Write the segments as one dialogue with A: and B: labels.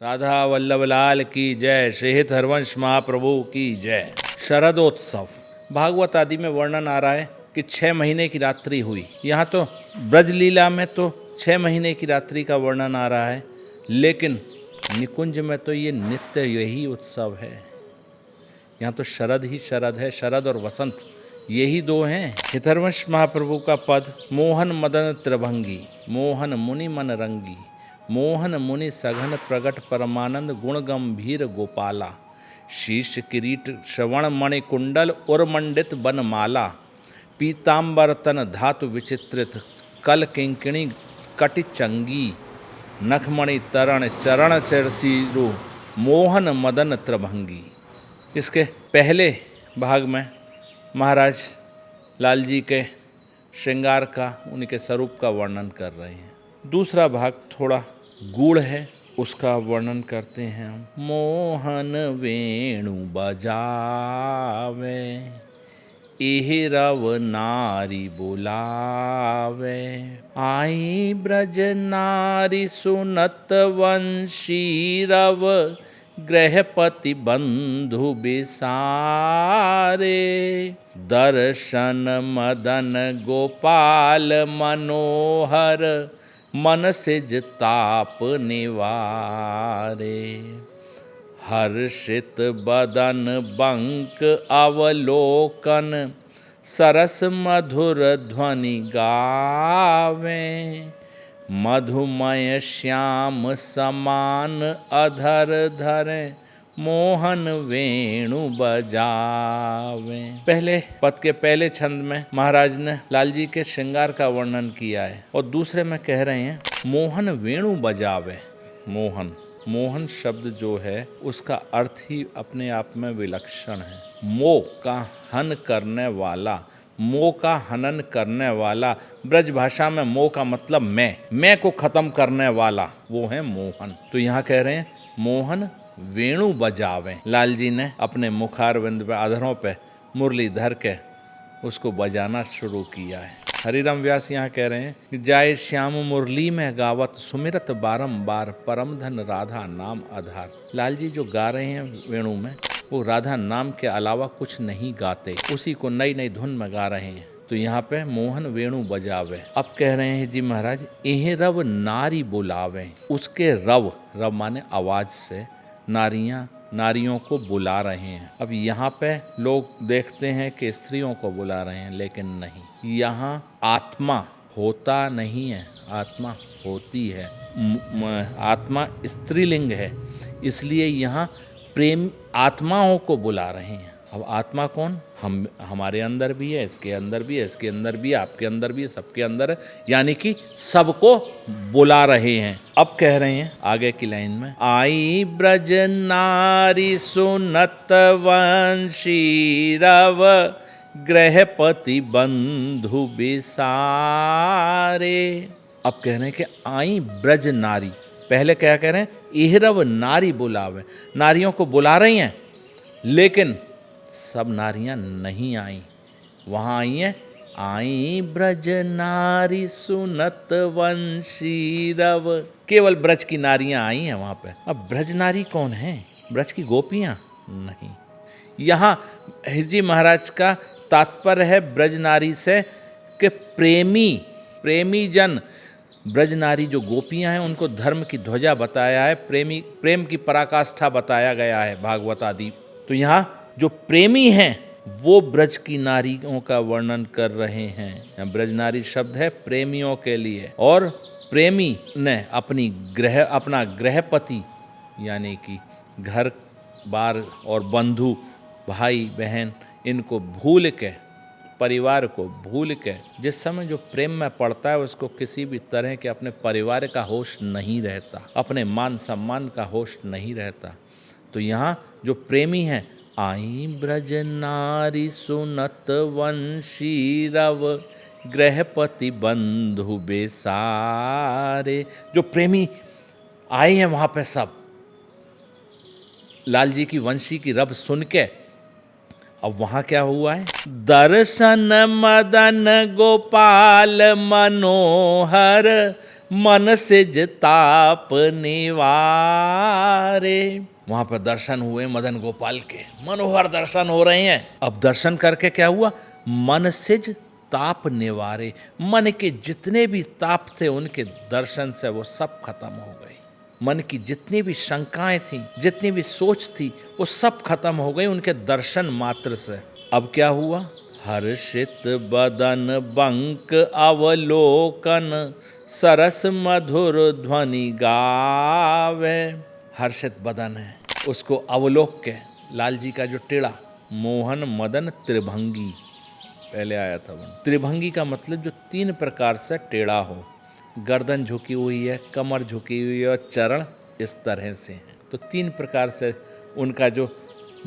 A: राधा वल्लभ लाल की जय। श्री हित हरवंश महाप्रभु की जय। शरदोत्सव भागवत आदि में वर्णन आ रहा है कि 6 महीने की रात्रि हुई। यहाँ तो ब्रजलीला में तो 6 महीने की रात्रि का वर्णन आ रहा है, लेकिन निकुंज में तो ये नित्य यही उत्सव है। यहाँ तो शरद ही शरद है, शरद और वसंत यही दो हैं। हितहरवंश महाप्रभु का पद मोहन मदन त्रिभंगी, मोहन मुनि मन रंगी, मोहन मुनि सघन प्रगट परमानंद गुण गंभीर गोपाला, शीश किरीट श्रवण मणि कुंडल उर्मंडित बनमाला, पीतांबर तन धातु विचित्रित कल किंकिणी कटि चंगी, नखमणि तरण चरण शिरसीरु मोहन मदन त्रिभंगी। इसके पहले भाग में महाराज लाल जी के श्रृंगार का, उनके स्वरूप का वर्णन कर रहे हैं। दूसरा भाग थोड़ा गूढ़ है, उसका वर्णन करते हैं हम। मोहन वेणु बजावे, एह रव नारी बुलावे, आई ब्रज नारी सुनत वंशी रव, गृहपति बंधु बिसारे, दर्शन मदन गोपाल मनोहर, मन सिज ताप निवारे, हर्षित बदन बंक अवलोकन, सरस मधुर ध्वनि गावे, मधुमय श्याम समान अधर धरे, मोहन वेणु बजावे। पहले पद के पहले छंद में महाराज ने लाल जी के श्रृंगार का वर्णन किया है, और दूसरे में कह रहे हैं मोहन वेणु बजावे। मोहन, मोहन शब्द जो है उसका अर्थ ही अपने आप में विलक्षण है। मोह का हन करने वाला, मोह का हनन करने वाला। ब्रज भाषा में मोह का मतलब मैं को खत्म करने वाला, वो है मोहन। तो यहाँ कह रहे हैं मोहन वेणु बजावे। लाल जी ने अपने मुखारविंद पे, अधरों पे मुरली धर के उसको बजाना शुरू किया है। हरिराम व्यास यहाँ कह रहे हैं कि जाय श्याम मुरली में गावत, सुमिरत बारंबार, परम धन राधा नाम आधार। लाल जी जो गा रहे हैं वेणु में, वो राधा नाम के अलावा कुछ नहीं गाते, उसी को नई नई धुन में गा रहे हैं। तो यहाँ पे मोहन वेणु बजावे। अब कह रहे हैं जी महाराज, एह रव नारी बुलावे। उसके रव, रव माने आवाज से नारियों को बुला रहे हैं। अब यहाँ पे लोग देखते हैं कि स्त्रियों को बुला रहे हैं, लेकिन नहीं, यहाँ आत्मा होता नहीं है, आत्मा होती है। आत्मा स्त्रीलिंग है, इसलिए यहाँ प्रेम आत्माओं को बुला रहे हैं। अब आत्मा कौन? हमारे अंदर भी है, इसके अंदर भी है, इसके अंदर भी है, आपके अंदर भी है, सबके अंदर है, यानी कि सबको बुला रहे हैं। अब कह रहे हैं आगे की लाइन में, आई ब्रज नारी सुनत वंशी रव, गृहपति बंधु बिसारे। अब कह रहे हैं कि आई ब्रज नारी। पहले क्या कह रहे हैं? इहरव नारी बुलावे। नारियों को बुला रही हैं, लेकिन सब नारियां नहीं आई। वहां आई हैं, आई ब्रज नारी सुनत वंशी रव। केवल ब्रज की नारियां आई हैं वहां पे। अब ब्रज नारी कौन है? ब्रज की गोपियां नहीं। यहाँ हिरजी महाराज का तात्पर्य है ब्रज नारी से कि प्रेमी जन, ब्रज नारी जो गोपियां हैं उनको धर्म की ध्वजा बताया है, प्रेम की पराकाष्ठा बताया गया है भागवत आदि। तो यहाँ जो प्रेमी हैं वो ब्रज की नारियों का वर्णन कर रहे हैं। यहाँ ब्रज नारी शब्द है प्रेमियों के लिए, और प्रेमी ने अपना गृहपति यानी कि घर बार और बंधु भाई बहन इनको भूल के, परिवार को भूल के, जिस समय जो प्रेम में पड़ता है उसको किसी भी तरह के अपने परिवार का होश नहीं रहता, अपने मान सम्मान का होश नहीं रहता। तो यहाँ जो प्रेमी हैं, आई ब्रज नारी सुनत वंशी रव, गृहपति बंधु बेसारे। जो प्रेमी आए हैं वहाँ पे सब लाल जी की वंशी की रब सुन के। अब वहाँ क्या हुआ है? दर्शन मदन गोपाल मनोहर, मन सिज ताप निवारे। वहां पर दर्शन हुए मदन गोपाल के, मनोहर दर्शन हो रहे हैं। अब दर्शन करके क्या हुआ? मन सिज ताप निवारे, मन के जितने भी ताप थे उनके दर्शन से वो सब खत्म हो गए। मन की जितनी भी शंकाएं थी, जितनी भी सोच थी, वो सब खत्म हो गई उनके दर्शन मात्र से। अब क्या हुआ? हर्षित बदन बंक अवलोकन, सरस मधुर ध्वनि गावे। हर्षित बदन है, उसको अवलोक के लाल जी का जो टेढ़ा, मोहन मदन त्रिभंगी पहले आया था। वो त्रिभंगी का मतलब जो 3 प्रकार से टेढ़ा हो, गर्दन झुकी हुई है, कमर झुकी हुई है और चरण इस तरह से हैं। तो 3 प्रकार से उनका जो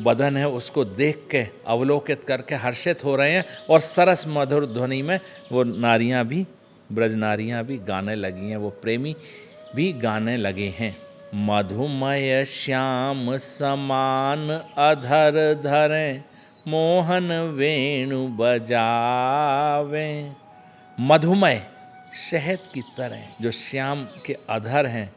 A: बदन है उसको देख के अवलोकित करके हर्षित हो रहे हैं। और सरस मधुर ध्वनि में वो नारियां भी, ब्रज नारियां भी गाने लगी हैं, वो प्रेमी भी गाने लगे हैं। मधुमय श्याम समान अधर धरें, मोहन वेणु बजावे। मधुमय शहद की तरह जो श्याम के अधर हैं,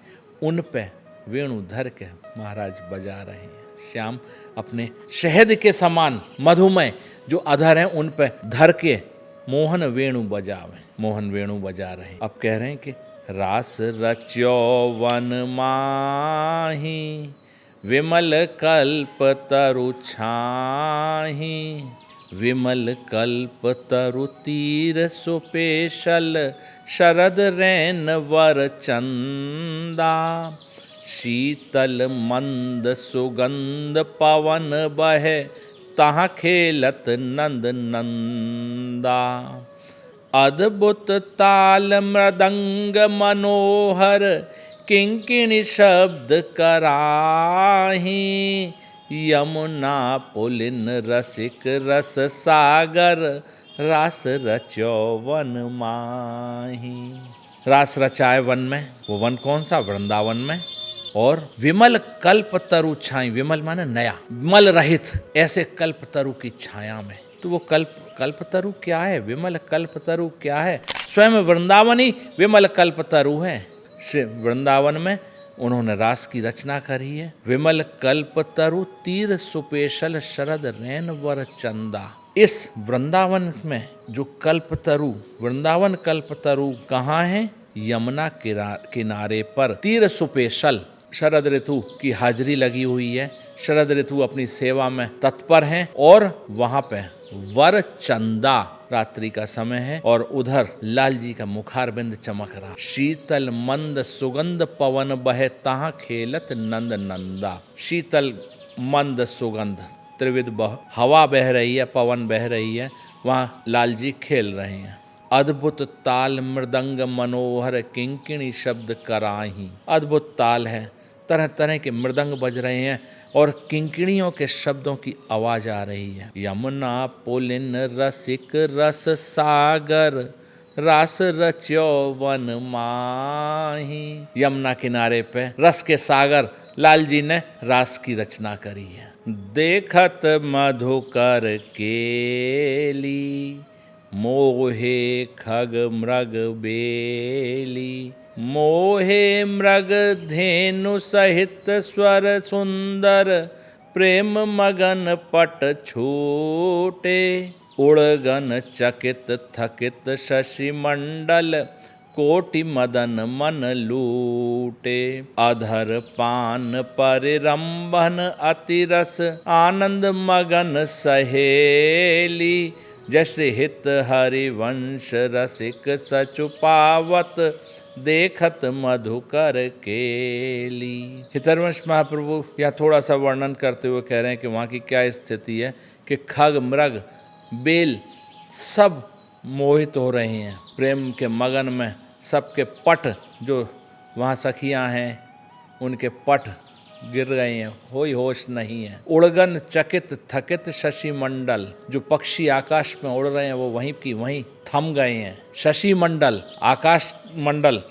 A: उन पे वेणु धर के महाराज बजा रहे हैं। श्याम अपने शहद के समान मधुमय जो अधर हैं उन पे धर के मोहन वेणु बजावे, मोहन वेणु बजा रहे हैं। अब कह रहे हैं कि रास रच्यो वन माही, विमल कल्प तरु छाही। विमल कल्प तरु तीर सुपेशल, शरद रैन वर चंदा। शीतल मंद सुगंध पवन बहे, तहाँ खेलत नंद नंदा। अद्भुत ताल मृदंग मनोहर, किंकिणी शब्द कराही। यमुना पुलिन रसिक रस सागर, रास रचो वन माही। रास रचाए वन में, वो वन कौन सा? वृंदावन में। और विमल कल्प तरु छाई, विमल माने नया, मल रहित ऐसे कल्प तरु की छाया में। तो वो कल्पतरु क्या है? विमल कल्पतरु क्या है? स्वयं वृंदावन ही विमल कल्पतरु है। वृंदावन में उन्होंने रास की रचना करी है। विमल कल्पतरु तीर सुपेशल, शरद रैन वर चंदा। इस वृंदावन में जो कल्पतरु, वृंदावन कल्पतरु कहाँ है? यमुना किनारे पर तीर सुपेशल, शरद ऋतु की हाजिरी लगी हुई है। शरद ऋतु अपनी सेवा में तत्पर हैं और वहां पे वर चंदा, रात्रि का समय है और उधर लाल जी का मुखारबिंद चमक रहा। शीतल मंद सुगंध पवन बहे, तहाँ खेलत नंद नंदा। शीतल मंद सुगंध त्रिविध हवा बह रही है, पवन बह रही है, वहाँ लाल जी खेल रहे हैं। अद्भुत ताल मृदंग मनोहर, किंकिणी शब्द कराही। अद्भुत ताल है, तरह तरह के मृदंग बज रहे हैं और किंकिणियों के शब्दों की आवाज आ रही है। यमुना पुलिन रसिक रस सागर, रास रच्यो वन माही। यमुना किनारे पे रस के सागर लाल जी ने रास की रचना करी है। देखत मधुकर केली, मोहे खग मृग बेली। मोहे मृग धेनु सहित स्वर सुंदर, प्रेम मगन पट छूटे। उड़गन चकित थकित शशि मंडल, कोटि मदन मन लूटे। अधर पान परिरंभन अति रस, आनंद मगन सहेली। जैसे हित हरिवंश रसिक सचुपावत, देखत मधुकर केली। हितरवंश महाप्रभु या थोड़ा सा वर्णन करते हुए कह रहे हैं कि वहाँ की क्या स्थिति है कि खग मृग बेल सब मोहित हो रहे हैं प्रेम के मगन में। सबके पट जो वहाँ सखियाँ हैं उनके पट गिर गए हैं, कोई होश नहीं है। उड़गन चकित थकित शशि मंडल, जो पक्षी आकाश में उड़ रहे हैं वो वहीं की वहीं थम गए हैं। शशि मंडल, आकाश मंडल,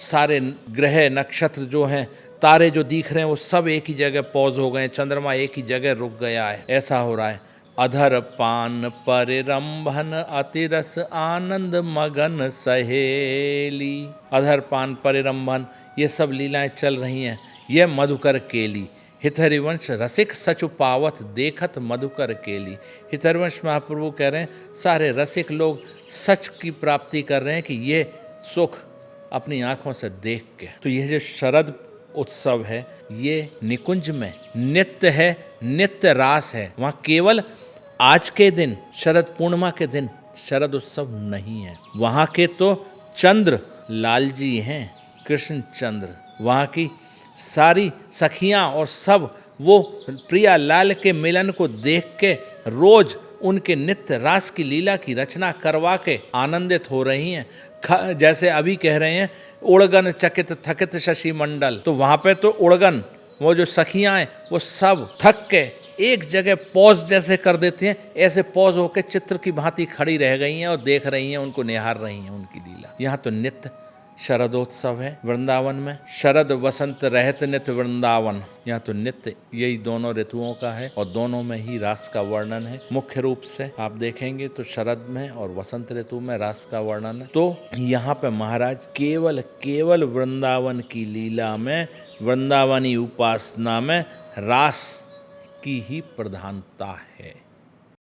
A: सारे ग्रह नक्षत्र जो हैं, तारे जो दिख रहे हैं वो सब एक ही जगह पॉज हो गए, चंद्रमा एक ही जगह रुक गया है, ऐसा हो रहा है। अधर पान परिरंभन अतिरस आनंद मगन सहेली। अधर पान परिरंभन ये सब लीलाएं चल रही हैं। यह मधुकर केली हितहरिवंश रसिक सचु पावत देखत मधुकर केली। हितहरिवंश महाप्रभु कह रहे हैं सारे रसिक लोग सच की प्राप्ति कर रहे हैं कि ये सुख अपनी आंखों से देख के। तो यह जो शरद उत्सव है ये निकुंज में नित्य है, नित्य रास है। वहाँ केवल आज के दिन शरद पूर्णिमा के दिन शरद उत्सव नहीं है। वहाँ के तो चंद्र लाल जी हैं, कृष्ण चंद्र। वहाँ की सारी सखियाँ और सब वो प्रिया लाल के मिलन को देख के रोज उनके नित्य रास की लीला की रचना करवा के आनंदित हो रही हैं। जैसे अभी कह रहे हैं उड़गन चकित थकित शशि मंडल, तो वहाँ पे तो उड़गन वो जो सखियाँ हैं वो सब थक के एक जगह पॉज जैसे कर देती हैं, ऐसे पॉज होकर चित्र की भांति खड़ी रह गई हैं और देख रही हैं, उनको निहार रही हैं उनकी लीला। यहाँ तो नित्य शरदोत्सव है वृंदावन में। शरद वसंत रहत नित्य वृंदावन, यहाँ तो नित्य यही दोनों ऋतुओं का है और दोनों में ही रास का वर्णन है। मुख्य रूप से आप देखेंगे तो शरद में और वसंत ऋतु में रास का वर्णन है। तो यहाँ पे महाराज केवल वृंदावन की लीला में, वृंदावनी उपासना में रास की ही प्रधानता है।